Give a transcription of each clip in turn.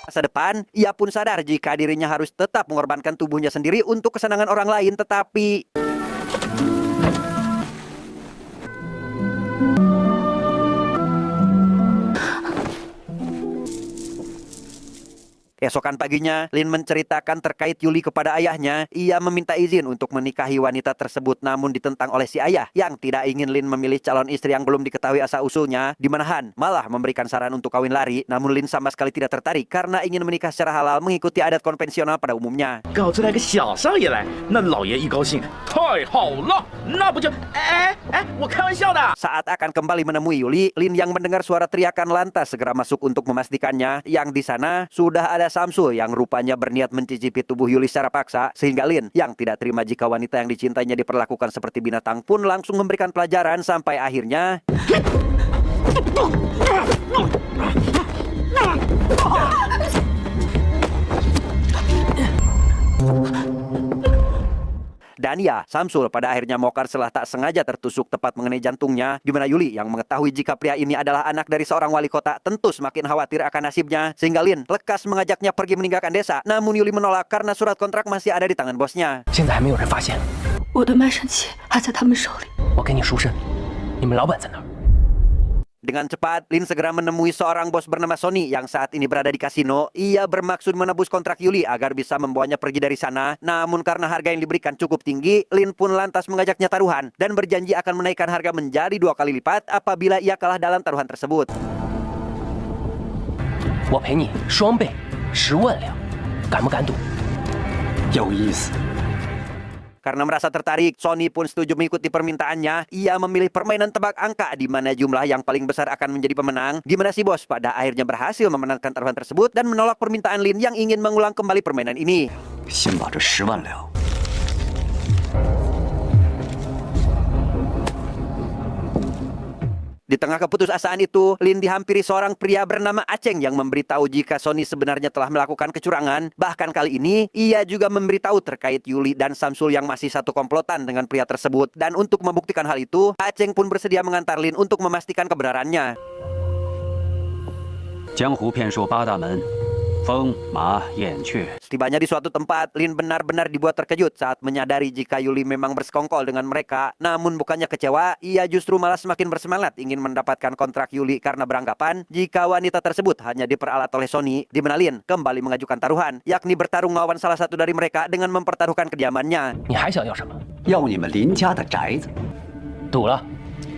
Masa depan, ia pun sadar jika dirinya harus tetap mengorbankan tubuhnya sendiri untuk kesenangan orang lain, tetapi keesokan paginya, Lin menceritakan terkait Yuli kepada ayahnya. Ia meminta izin untuk menikahi wanita tersebut, namun ditentang oleh si ayah yang tidak ingin Lin memilih calon istri yang belum diketahui asal-usulnya, di mana Han malah memberikan saran untuk kawin lari, namun Lin sama sekali tidak tertarik karena ingin menikah secara halal mengikuti adat konvensional pada umumnya. 搞出来个小少爷来，那老爷一高兴，太好了，那不就我开玩笑的。 Saat akan kembali menemui Yuli, Lin yang mendengar suara teriakan lantas segera masuk untuk memastikannya yang di sana sudah ada Samsul yang rupanya berniat mencicipi tubuh Yuli secara paksa, sehingga Lin yang tidak terima jika wanita yang dicintainya diperlakukan seperti binatang pun langsung memberikan pelajaran sampai akhirnya dan ya, Samsul pada akhirnya mokar setelah tak sengaja tertusuk tepat mengenai jantungnya, di mana Yuli yang mengetahui jika pria ini adalah anak dari seorang wali kota tentu semakin khawatir akan nasibnya, sehingga Lin lekas mengajaknya pergi meninggalkan desa. Namun Yuli menolak karena surat kontrak masih ada di tangan bosnya. 现在还没有人发现，我的卖身契还在他们手里。我给你书申，你们老板在哪儿？ Dengan cepat, Lin segera menemui seorang bos bernama Sony yang saat ini berada di kasino. Ia bermaksud menebus kontrak Yuli agar bisa membawanya pergi dari sana. Namun karena harga yang diberikan cukup tinggi, Lin pun lantas mengajaknya taruhan dan berjanji akan menaikkan harga menjadi 2 kali lipat apabila ia kalah dalam taruhan tersebut. 我赔你双倍，10万两，敢不敢赌？有意思。 Karena merasa tertarik, Sony pun setuju mengikuti permintaannya. Ia memilih permainan tebak angka di mana jumlah yang paling besar akan menjadi pemenang. Di mana si bos pada akhirnya berhasil memenangkan taruhan tersebut dan menolak permintaan Lin yang ingin mengulang kembali permainan ini. 先把这10万两。 Di tengah keputusasaan itu, Lin dihampiri seorang pria bernama Aceng yang memberitahu jika Sony sebenarnya telah melakukan kecurangan. Bahkan kali ini, ia juga memberitahu terkait Yuli dan Samsul yang masih satu komplotan dengan pria tersebut. Dan untuk membuktikan hal itu, Aceng pun bersedia mengantar Lin untuk memastikan kebenarannya. 江湖骗术8大门，风马燕雀。 Setibanya di suatu tempat, Lin benar-benar dibuat terkejut saat menyadari jika Yuli memang bersekongkol dengan mereka. Namun bukannya kecewa, ia justru malah semakin bersemangat ingin mendapatkan kontrak Yuli karena beranggapan jika wanita tersebut hanya diperalat oleh Sony, di mana Lin kembali mengajukan taruhan, yakni bertarung melawan salah satu dari mereka dengan mempertaruhkan kediamannya. 你还想要什么？要你们林家的宅子，赌了，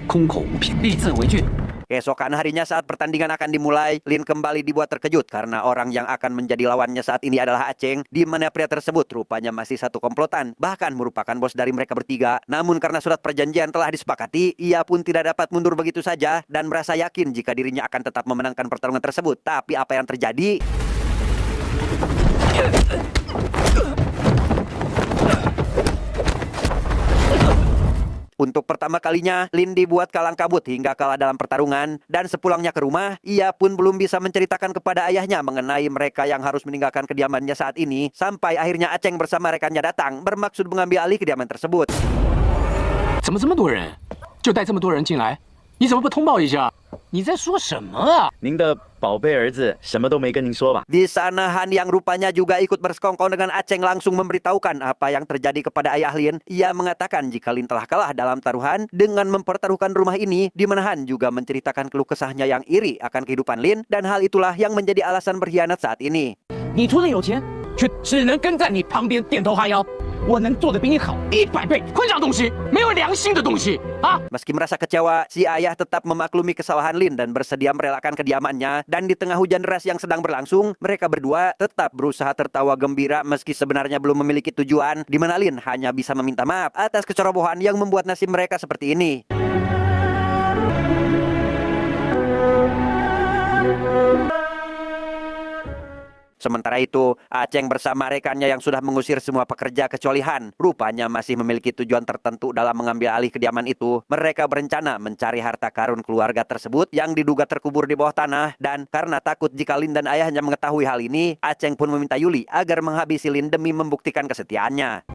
空口无凭，立字为据。 Keesokan harinya saat pertandingan akan dimulai, Lin kembali dibuat terkejut karena orang yang akan menjadi lawannya saat ini adalah Aceng, di mana pria tersebut rupanya masih satu komplotan, bahkan merupakan bos dari mereka bertiga. Namun karena surat perjanjian telah disepakati, ia pun tidak dapat mundur begitu saja dan merasa yakin jika dirinya akan tetap memenangkan pertarungan tersebut. Tapi apa yang terjadi? Untuk pertama kalinya, Lin dibuat kalang kabut hingga kalah dalam pertarungan. Dan sepulangnya ke rumah, ia pun belum bisa menceritakan kepada ayahnya mengenai mereka yang harus meninggalkan kediamannya saat ini. Sampai akhirnya Aceng bersama rekannya datang, bermaksud mengambil alih kediaman tersebut. 怎么这么多人？就带这么多人进来，你怎么不通报一下？你在说什么啊？ 您的宝贝儿子什么都没跟您说吧？ Di sana Han yang rupanya juga ikut bersekongkol dengan Aceng langsung memberitahukan apa yang terjadi kepada ayah Lin. Ia mengatakan jika Lin telah kalah dalam taruhan dengan mempertaruhkan rumah ini, di mana Han juga menceritakan keluh kesahnya yang iri akan kehidupan Lin, dan hal itulah yang menjadi alasan berkhianat saat ini. 你除了有钱，却只能跟在你旁边点头哈腰。我能做的比你好100倍，混账东西，没有良心的东西啊！ Meski merasa kecewa, si ayah tetap memaklumi kesalahan Lin dan bersedia merelakan kediamannya. Dan di tengah hujan deras yang sedang berlangsung, mereka berdua tetap berusaha tertawa gembira meski sebenarnya belum memiliki tujuan, di mana Lin hanya bisa meminta maaf atas kecerobohan yang membuat nasib mereka seperti ini. Sementara itu, Aceng bersama rekannya yang sudah mengusir semua pekerja kecuali Han, rupanya masih memiliki tujuan tertentu dalam mengambil alih kediaman itu. Mereka berencana mencari harta karun keluarga tersebut yang diduga terkubur di bawah tanah. Dan karena takut jika Lin dan ayahnya mengetahui hal ini, Aceng pun meminta Yuli agar menghabisi Lin demi membuktikan kesetiaannya.